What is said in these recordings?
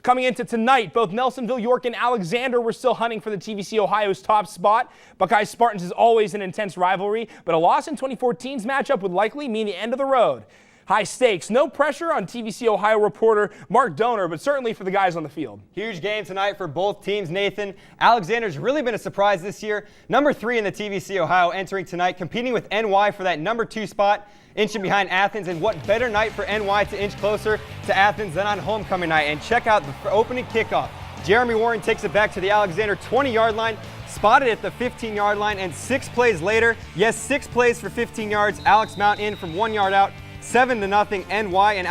Coming into tonight, both Nelsonville-York and Alexander were still hunting for the TVC Ohio's top spot. Buckeyes Spartans is always an intense rivalry, but a loss in 2014's matchup would likely mean the end of the road. High stakes, no pressure on TVC Ohio reporter Mark Donor, but certainly for the guys on the field. Huge game tonight for both teams, Nathan. Alexander's really been a surprise this year. Number 3 in the TVC Ohio entering tonight, competing with NY for that number 2 spot, inching behind Athens. And what better night for NY to inch closer to Athens than on homecoming night. And check out the opening kickoff. Jeremy Warren takes it back to the Alexander 20-yard line, spotted at the 15-yard line, and 6 plays later, yes, 6 plays for 15 yards, Alex Mount in from 1 yard out, 7-0 NY, and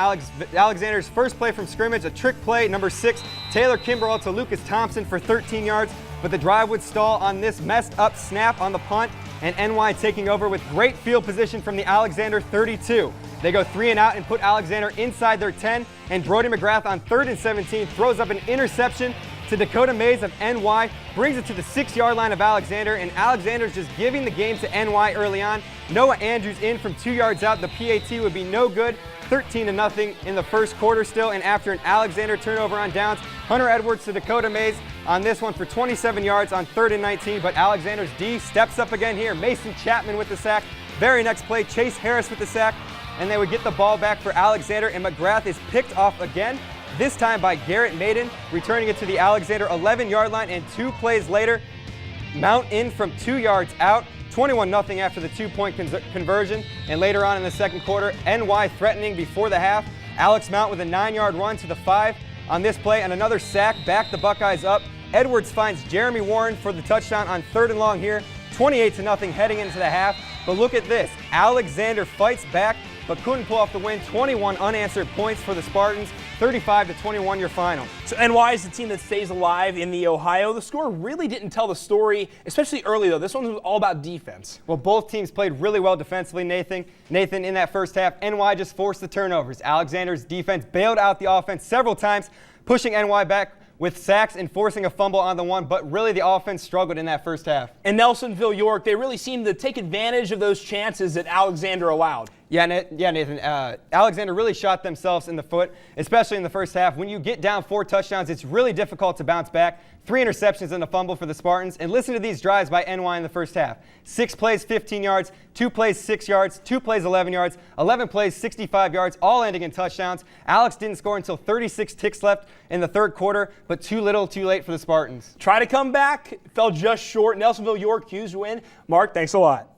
Alexander's first play from scrimmage, a trick play, number 6, Taylor Kimbrell to Lucas Thompson for 13 yards, but the drive would stall on this messed up snap on the punt, and NY taking over with great field position from the Alexander 32. They go 3 and out and put Alexander inside their 10, and Brody McGrath on 3rd and 17 throws up an interception to Dakota Mays of NY, brings it to the 6-yard line of Alexander, and Alexander's just giving the game to NY early on. Noah Andrews in from 2 yards out. The PAT would be no good. 13-0 in the first quarter still, and after an Alexander turnover on downs, Hunter Edwards to Dakota Mays on this one for 27 yards on 3rd and 19, but Alexander's D steps up again here. Mason Chapman with the sack. Very next play, Chase Harris with the sack, and they would get the ball back for Alexander, and McGrath is picked off again, this time by Garrett Maiden, returning it to the Alexander 11-yard line, and 2 plays later, Mount in from 2 yards out, 21-0 after the 2-point conversion, and later on in the second quarter, NY threatening before the half. Alex Mount with a 9-yard run to the 5 on this play, and another sack, back the Buckeyes up. Edwards finds Jeremy Warren for the touchdown on 3rd and long here, 28-0 heading into the half. But look at this, Alexander fights back, but couldn't pull off the win. 21 unanswered points for the Spartans, 35-21 your final. So NY is the team that stays alive in the Ohio. The score really didn't tell the story, especially early though. This one was all about defense. Well, both teams played really well defensively, Nathan, in that first half. NY just forced the turnovers. Alexander's defense bailed out the offense several times, pushing NY back with sacks and forcing a fumble on the one, but really the offense struggled in that first half. And Nelsonville-York, they really seemed to take advantage of those chances that Alexander allowed. Yeah, Nathan, Alexander really shot themselves in the foot, especially in the first half. When you get down 4 touchdowns, it's really difficult to bounce back. 3 interceptions and a fumble for the Spartans. And listen to these drives by NY in the first half. 6 plays, 15 yards, 2 plays, 6 yards, 2 plays, 11 yards, 11 plays, 65 yards, all ending in touchdowns. Alex didn't score until 36 ticks left in the third quarter, but too little, too late for the Spartans. Try to come back, fell just short. Nelsonville-York, huge win. Mark, thanks a lot.